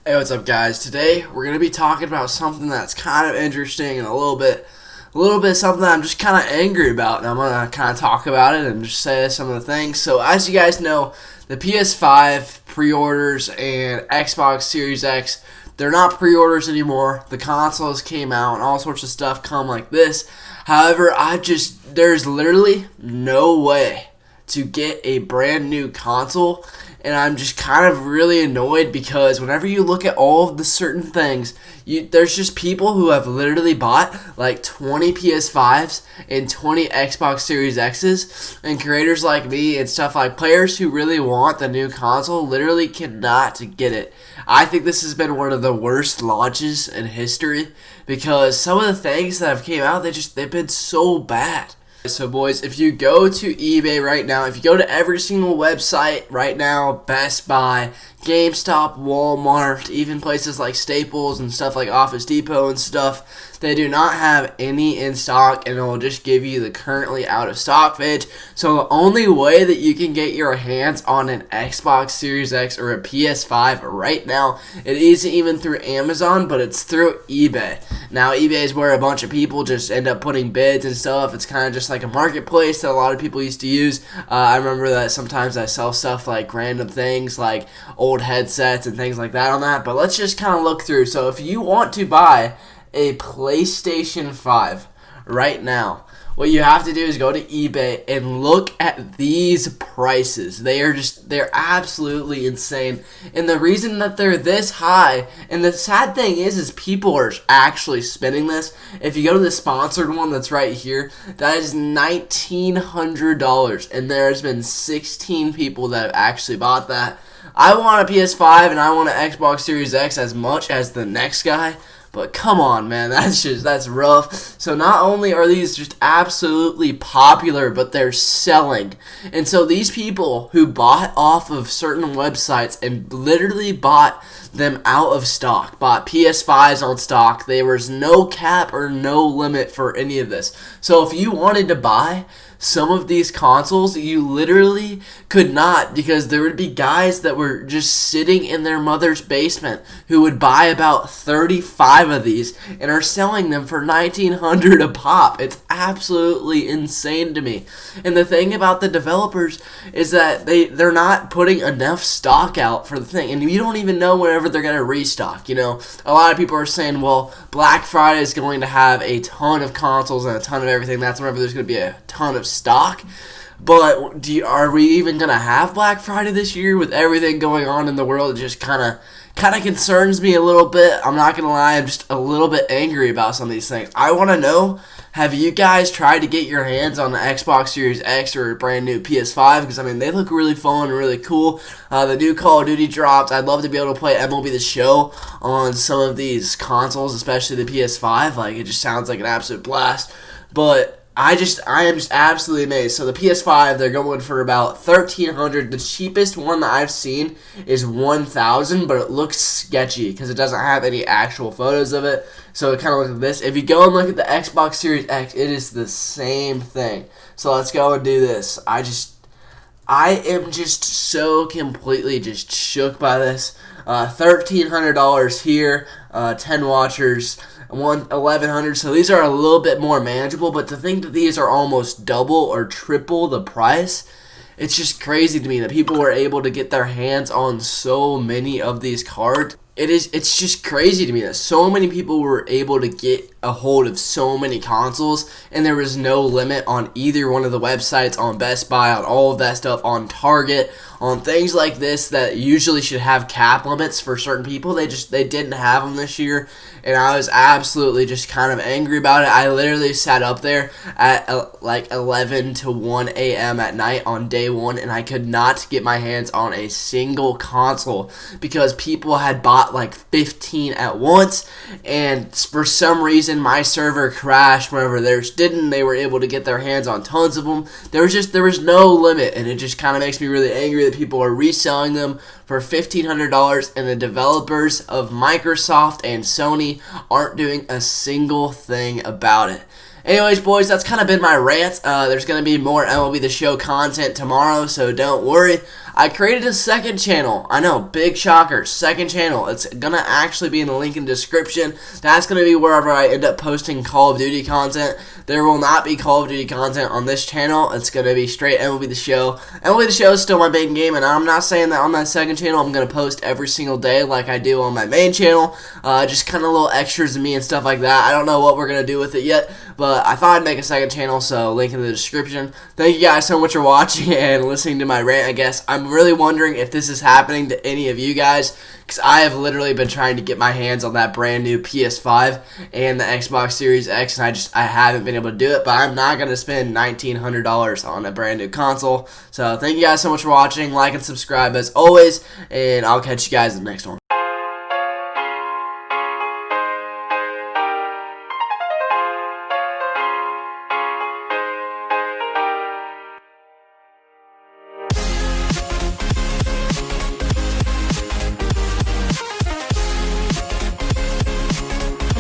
Hey, what's up, guys? Today we're gonna be talking about something that's kind of interesting and a little bit something that I'm just kind of angry about, and I'm gonna kind of talk about it and just say some of the things. So, as you guys know, the PS5 pre-orders and Xbox Series X, they're not pre-orders anymore. The consoles came out and all sorts of stuff come like this. However, there's literally no way to get a brand new console, and I'm just kind of really annoyed because whenever you look at all of the certain things, there's just people who have literally bought like 20 PS5s and 20 Xbox Series X's, and creators like me and stuff like players who really want the new console literally cannot get it. I think this has been one of the worst launches in history because some of the things that have came out, they've been so bad. So boys, if you go to eBay right now, if you go to every single website right now, Best Buy, GameStop, Walmart, even places like Staples and stuff like Office Depot and stuff, they do not have any in stock, and it will just give you the currently out of stock page. So the only way that you can get your hands on an Xbox Series X or a PS5 right now, it isn't even through Amazon, but it's through eBay. Now eBay is where a bunch of people just end up putting bids and stuff. It's kind of just like a marketplace that a lot of people used to use. I remember that sometimes I sell stuff like random things like old headsets and things like that on that. But let's just kind of look through. So if you want to buy a PlayStation 5 right now, what you have to do is go to eBay and look at these prices. They're absolutely insane. And the reason that they're this high, and the sad thing is people are actually spending this. If you go to the sponsored one that's right here, that is $1,900, and there's been 16 people that have actually bought that. I want a PS5 and I want an Xbox Series X as much as the next guy. But come on, man, that's rough. So not only are these just absolutely popular, but they're selling. And so these people who bought off of certain websites and literally bought them out of stock, bought PS5s on stock, there was no cap or no limit for any of this. So if you wanted to buy some of these consoles, you literally could not, because there would be guys that were just sitting in their mother's basement who would buy about 35 of these and are selling them for $1,900 a pop. It's absolutely insane to me. And the thing about the developers is that they're not putting enough stock out for the thing, and you don't even know whenever they're going to restock. You know, a lot of people are saying, well, Black Friday is going to have a ton of consoles and a ton of everything. That's whenever there's going to be a ton of stock. But are we even gonna have Black Friday this year with everything going on in the world? It just kind of concerns me a little bit. I'm not gonna lie, I'm just a little bit angry about some of these things. I want to know, have you guys tried to get your hands on the Xbox Series X or a brand new PS5? Because I mean, they look really fun and really cool. The new Call of Duty dropped. I'd love to be able to play MLB The Show on some of these consoles, especially the PS5. Like, it just sounds like an absolute blast. But I am just absolutely amazed. So the PS5, they're going for about $1,300. The cheapest one that I've seen is $1,000, but it looks sketchy because it doesn't have any actual photos of it. So it kind of looks like this. If you go and look at the Xbox Series X, it is the same thing. So let's go and do this. I am just so completely just shook by this. $1,300 here, 10 watchers, 1,100. So these are a little bit more manageable, but to think that these are almost double or triple the price, it's just crazy to me that people were able to get their hands on so many of these cards. It's just crazy to me that so many people were able to get a hold of so many consoles, and there was no limit on either one of the websites, on Best Buy, on all of that stuff, on Target, on things like this that usually should have cap limits for certain people. They didn't have them this year, and I was absolutely just kind of angry about it. I literally sat up there at like 11 to 1 a.m. at night on day one, and I could not get my hands on a single console because people had bought like 15 at once, and for some reason my server crashed whenever theirs didn't. They were able to get their hands on tons of them. There was no limit, and it just kind of makes me really angry that people are reselling them for $1,500, and the developers of Microsoft and Sony aren't doing a single thing about it. Anyways, boys, that's kind of been my rant. There's going to be more MLB The Show content tomorrow, so don't worry. I created a second channel. I know, big shocker, second channel. It's gonna actually be in the link in the description. That's gonna be wherever I end up posting Call of Duty content. There will not be Call of Duty content on this channel. It's gonna be straight MLB The Show. MLB The Show is still my main game, and I'm not saying that on that second channel I'm gonna post every single day like I do on my main channel. Just kind of little extras of me and stuff like that. I don't know what we're gonna do with it yet, but I thought I'd make a second channel, so link in the description. Thank you guys so much for watching and listening to my rant. I guess I'm really wondering if this is happening to any of you guys, because I have literally been trying to get my hands on that brand new PS5 and the Xbox Series X, and I haven't been able to do it. But I'm not gonna spend $1,900 on a brand new console. So thank you guys so much for watching. Like and subscribe as always, and I'll catch you guys in the next one.